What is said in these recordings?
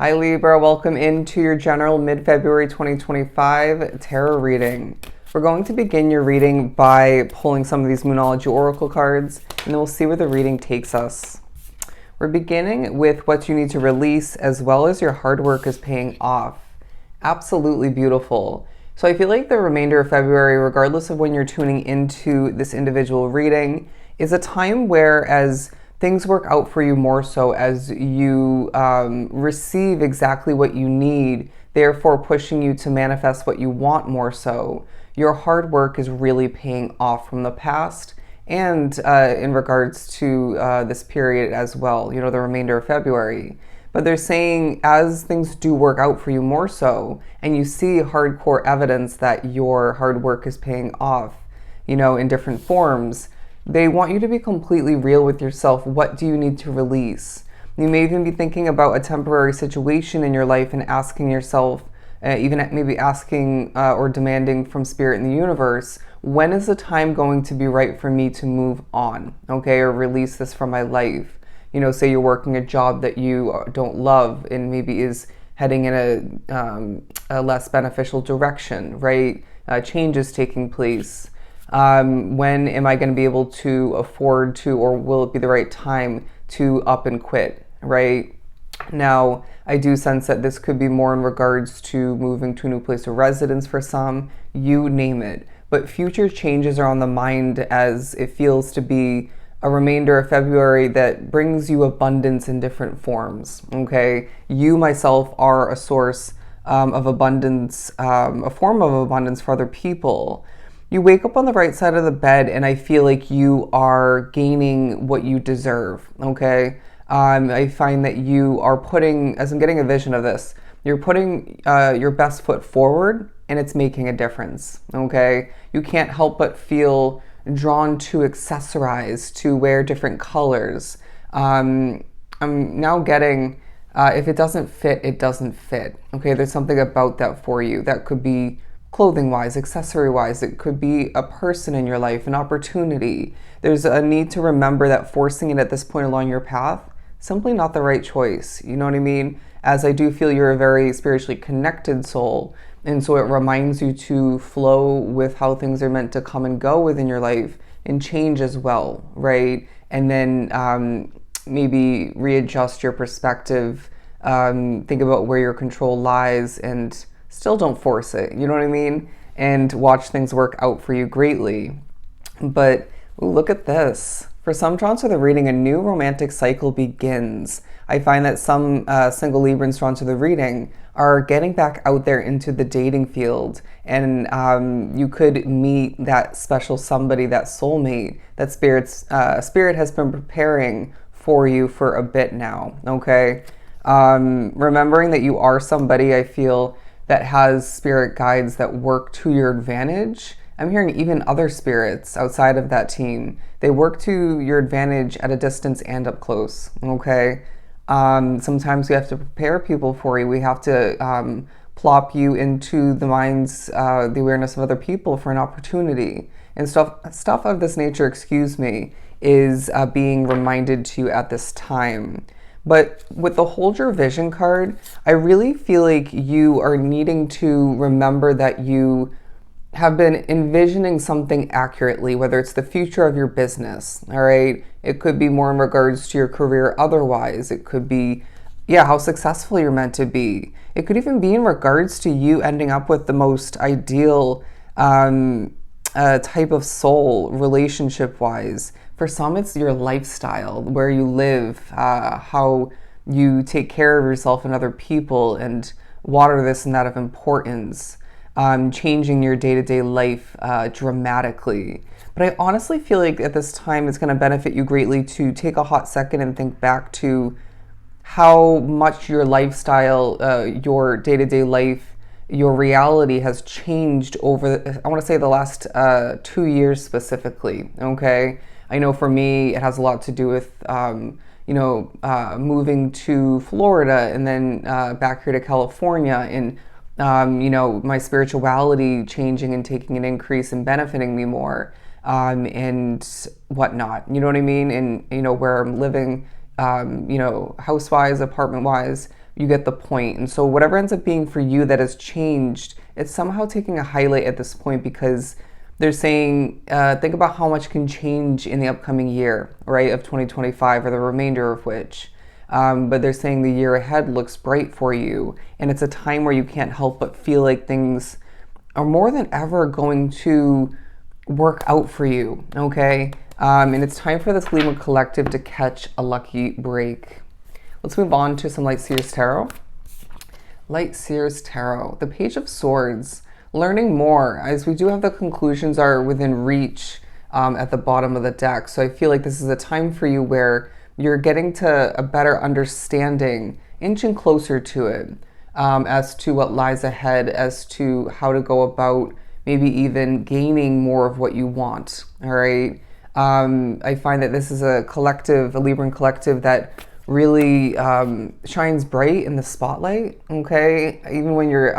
Hi Libra, welcome into your general mid-February 2025 tarot reading. We're going to begin your reading by pulling some of these Moonology Oracle cards, and then we'll see where the reading takes us. We're beginning with what you need to release, as well as your hard work is paying off. Absolutely beautiful. So I feel like the remainder of February, regardless of when you're tuning into this individual reading, is a time where as things work out for you more so as you receive exactly what you need, therefore pushing you to manifest what you want more so. Your hard work is really paying off from the past and in regards to this period as well, you know, the remainder of February. But they're saying as things do work out for you more so, and you see hardcore evidence that your hard work is paying off, you know, in different forms, they want you to be completely real with yourself. What do you need to release? You may even be thinking about a temporary situation in your life and asking yourself, even maybe asking or demanding from Spirit in the universe, when is the time going to be right for me to move on, okay, or release this from my life? You know, say you're working a job that you don't love and maybe is heading in a less beneficial direction, right? Changes taking place. When am I going to be able to afford to, or will it be the right time to up and quit, right? Now, I do sense that this could be more in regards to moving to a new place of residence for some, you name it. But future changes are on the mind as it feels to be a remainder of February that brings you abundance in different forms, okay? You, myself, are a source of abundance, a form of abundance for other people. You wake up on the right side of the bed and I feel like you are gaining what you deserve, okay? I find that you are putting, as I'm getting a vision of this, you're putting your best foot forward and it's making a difference, okay? You can't help but feel drawn to accessorize, to wear different colors. I'm now getting, if it doesn't fit, it doesn't fit, okay? There's something about that for you. That could be clothing-wise, accessory-wise, it could be a person in your life, an opportunity. There's a need to remember that forcing it at this point along your path, simply not the right choice. You know what I mean? As I do feel you're a very spiritually connected soul, and so it reminds you to flow with how things are meant to come and go within your life and change as well, right? And then maybe readjust your perspective, think about where your control lies, and still don't force it, you know what I mean? And watch things work out for you greatly. But look at this. For some drawn to the reading, a new romantic cycle begins. I find that some single Librans drawn to the reading are getting back out there into the dating field, and you could meet that special somebody, that soulmate, that Spirit has been preparing for you for a bit now, okay? Remembering that you are somebody, I feel, that has spirit guides that work to your advantage. I'm hearing even other spirits outside of that team. They work to your advantage at a distance and up close, okay? Sometimes we have to prepare people for you. We have to plop you into the minds, the awareness of other people for an opportunity. And stuff of this nature, excuse me, is being reminded to you at this time. But with the Hold Your Vision card, I really feel like you are needing to remember that you have been envisioning something accurately, whether it's the future of your business, all right? It could be more in regards to your career otherwise. It could be, yeah, how successful you're meant to be. It could even be in regards to you ending up with the most ideal type of soul relationship-wise. For some, it's your lifestyle, where you live, how you take care of yourself and other people, and water this and that of importance, changing your day-to-day life dramatically. But I honestly feel like at this time it's going to benefit you greatly to take a hot second and think back to how much your lifestyle, your day-to-day life, your reality has changed over, I want to say the last 2 years specifically, okay? I know for me, it has a lot to do with, moving to Florida and then back here to California, and, my spirituality changing and taking an increase and benefiting me more, and whatnot, you know what I mean? And, where I'm living, house-wise, apartment-wise, you get the point. And so whatever ends up being for you that has changed, it's somehow taking a highlight at this point, because they're saying, think about how much can change in the upcoming year, right, of 2025, or the remainder of which. But they're saying the year ahead looks bright for you, and it's a time where you can't help but feel like things are more than ever going to work out for you, okay? And it's time for this Libra collective to catch a lucky break. Let's move on to some Light Seers Tarot. Light Seers Tarot, the Page of Swords. Learning more, as we do have the conclusions are within reach at the bottom of the deck. So I feel like this is a time for you where you're getting to a better understanding, inching closer to it, as to what lies ahead, as to how to go about maybe even gaining more of what you want, all right? I find that this is a collective, a Libran collective that really shines bright in the spotlight, okay? Even when you're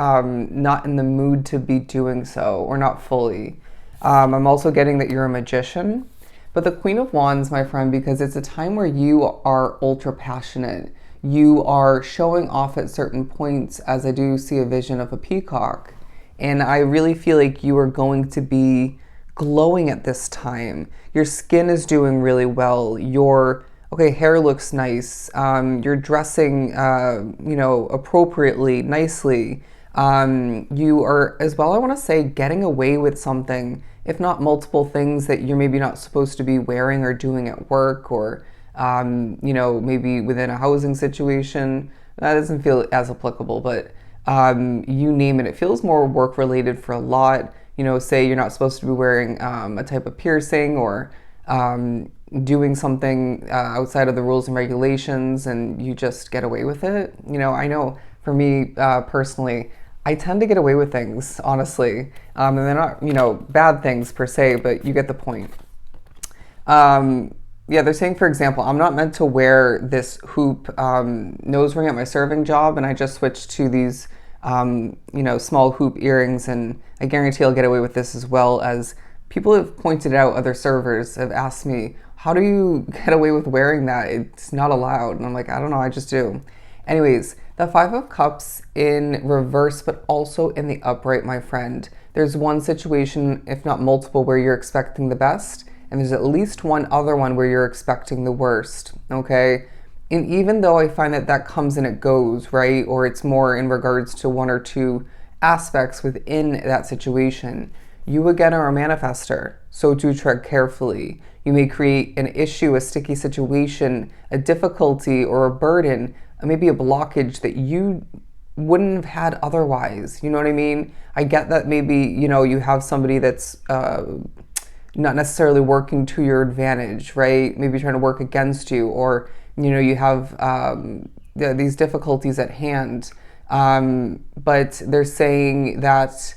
not in the mood to be doing so, or not fully. I'm also getting that you're a magician. But the Queen of Wands, my friend, because it's a time where you are ultra passionate. You are showing off at certain points, as I do see a vision of a peacock. And I really feel like you are going to be glowing at this time. Your skin is doing really well. Your hair looks nice. You're dressing, appropriately, nicely. You are, as well, I want to say, getting away with something, if not multiple things that you're maybe not supposed to be wearing or doing at work, or, maybe within a housing situation. That doesn't feel as applicable, but you name it. It feels more work related for a lot. Say you're not supposed to be wearing a type of piercing, or doing something outside of the rules and regulations, and you just get away with it. I know for me personally, I tend to get away with things, honestly. And they're not, bad things per se, but you get the point. Yeah, they're saying, for example, I'm not meant to wear this hoop nose ring at my serving job, and I just switched to these, small hoop earrings, and I guarantee I'll get away with this, as well as people have pointed out, other servers have asked me, how do you get away with wearing that? It's not allowed. And I'm like, I don't know, I just do. Anyways, the Five of Cups in reverse, but also in the upright, my friend. There's one situation, if not multiple, where you're expecting the best, and there's at least one other one where you're expecting the worst, okay? And even though I find that that comes and it goes, right? Or it's more in regards to one or two aspects within that situation, you again are a manifester, so do tread carefully. You may create an issue, a sticky situation, a difficulty, or a burden, maybe a blockage that you wouldn't have had otherwise. You know what I mean? I get that maybe, you have somebody that's not necessarily working to your advantage, right? Maybe trying to work against you, or, you have these difficulties at hand. But they're saying that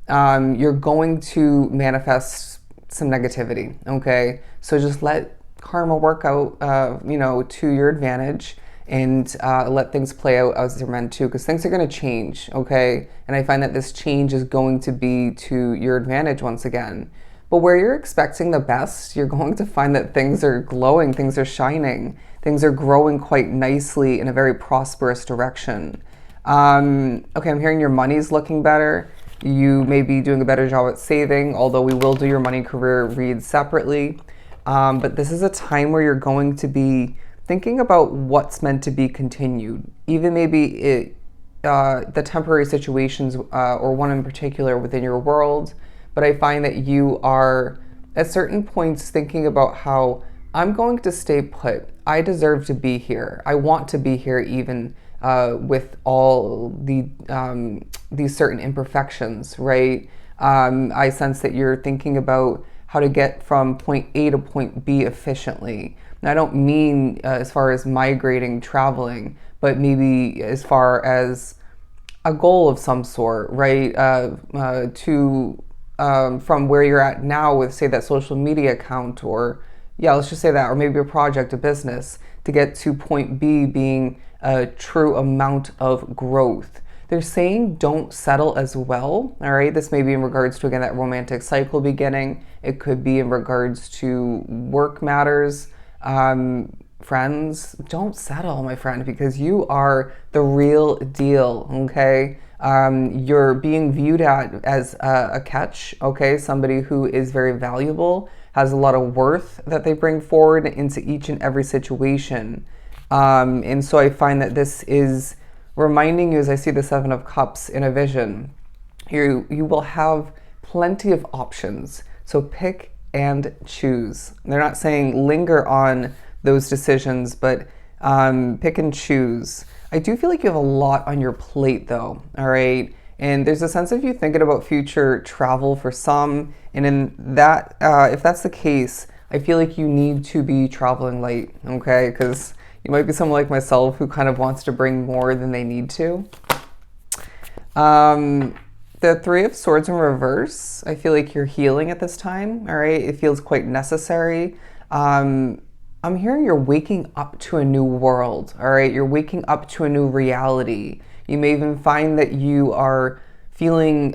you're going to manifest some negativity, okay? So just let karma work out, to your advantage, and let things play out as they're meant to, because things are going to change, okay? And I find that this change is going to be to your advantage once again. But where you're expecting the best, you're going to find that things are glowing, things are shining, things are growing quite nicely in a very prosperous direction. I'm hearing your money's looking better. You may be doing a better job at saving, although we will do your money career read separately. But this is a time where you're going to be thinking about what's meant to be continued, even maybe the temporary situations or one in particular within your world. But I find that you are at certain points thinking about how I'm going to stay put. I deserve to be here. I want to be here, even with all these certain imperfections, right? I sense that you're thinking about how to get from point A to point B efficiently. And I don't mean as far as migrating, traveling, but maybe as far as a goal of some sort, right? From where you're at now with, say, that social media account, or let's just say that, or maybe a project, a business, to get to point B being a true amount of growth. They're saying don't settle as well, all right? This may be in regards to, again, that romantic cycle beginning. It could be in regards to work matters. friends, don't settle, my friend, because you are the real deal, okay? You're being viewed as a catch, okay? Somebody who is very valuable, has a lot of worth that they bring forward into each and every situation. And so I find that this is reminding you, as I see the Seven of Cups in a vision, you will have plenty of options. So pick and choose. They're not saying linger on those decisions, but pick and choose. I do feel like you have a lot on your plate though, all right? And there's a sense of you thinking about future travel for some. And in that, if that's the case, I feel like you need to be traveling light, okay? Because you might be someone like myself who kind of wants to bring more than they need to. The Three of Swords in reverse, I feel like you're healing at this time, all right? It feels quite necessary. I'm hearing you're waking up to a new world, all right? You're waking up to a new reality. You may even find that you are feeling,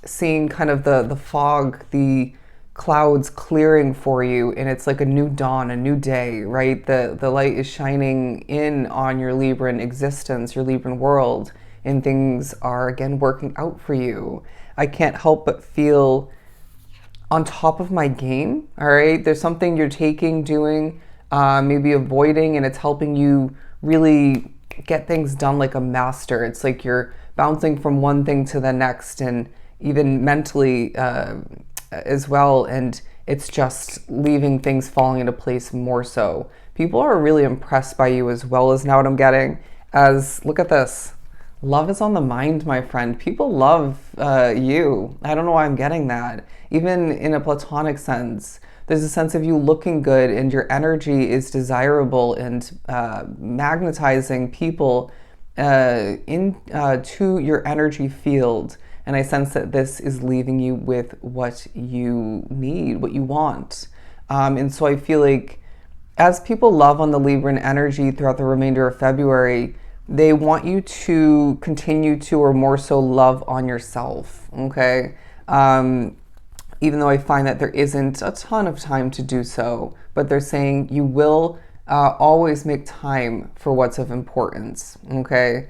seeing kind of the fog, the clouds clearing for you, and it's like a new dawn, a new day, right? The light is shining in on your Libran existence, your Libran world, and things are again working out for you. I can't help but feel on top of my game, all right? There's something you're taking, doing, maybe avoiding, and it's helping you really get things done like a master. It's like you're bouncing from one thing to the next, and even mentally as well, and it's just leaving things falling into place more so. People are really impressed by you as well, as now what I'm getting as, look at this. Love is on the mind, my friend. People love you. I don't know why I'm getting that. Even in a platonic sense, there's a sense of you looking good and your energy is desirable and magnetizing people to your energy field. And I sense that this is leaving you with what you need, what you want. And so I feel like as people love on the Libran energy throughout the remainder of February, they want you to continue to, or more so, love on yourself, okay? Even though I find that there isn't a ton of time to do so, but they're saying you will always make time for what's of importance, okay?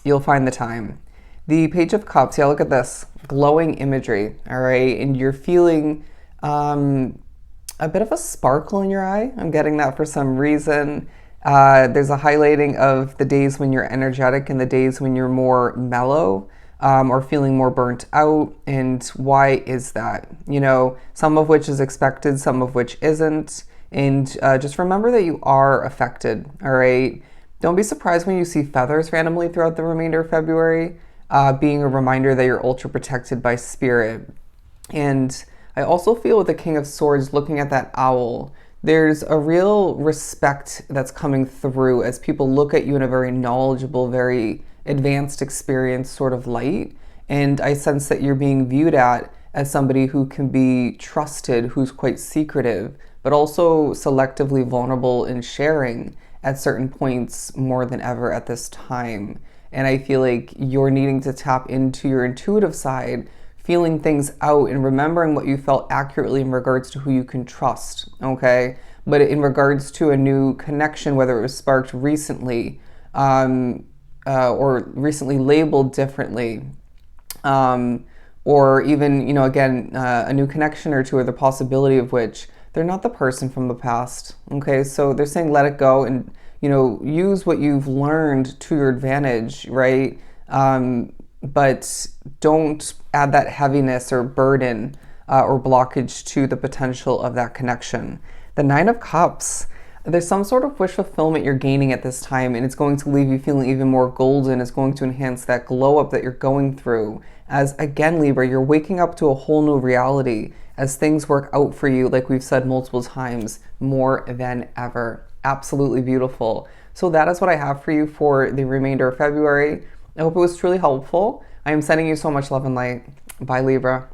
You'll find the time. The Page of Cups, yeah, look at this, glowing imagery, all right? And you're feeling a bit of a sparkle in your eye. I'm getting that for some reason. There's a highlighting of the days when you're energetic and the days when you're more mellow or feeling more burnt out. And why is that? You know, some of which is expected, some of which isn't. And just remember that you are affected, all right? Don't be surprised when you see feathers randomly throughout the remainder of February, being a reminder that you're ultra protected by spirit. And I also feel with the King of Swords looking at that owl, there's a real respect that's coming through as people look at you in a very knowledgeable, very advanced experience sort of light. And I sense that you're being viewed at as somebody who can be trusted, who's quite secretive, but also selectively vulnerable in sharing at certain points more than ever at this time. And I feel like you're needing to tap into your intuitive side, feeling things out and remembering what you felt accurately in regards to who you can trust, okay? But in regards to a new connection, whether it was sparked recently or recently labeled differently, or even, you know, again, a new connection or two, or the possibility of which they're not the person from the past, okay? So they're saying let it go and, you know, use what you've learned to your advantage, right? But don't add that heaviness or burden or blockage to the potential of that connection. The Nine of Cups, there's some sort of wish fulfillment you're gaining at this time, and it's going to leave you feeling even more golden. It's going to enhance that glow up that you're going through. As again, Libra, you're waking up to a whole new reality as things work out for you, like we've said multiple times, more than ever. Absolutely beautiful. So that is what I have for you for the remainder of February. I hope it was truly helpful. I am sending you so much love and light. Bye, Libra.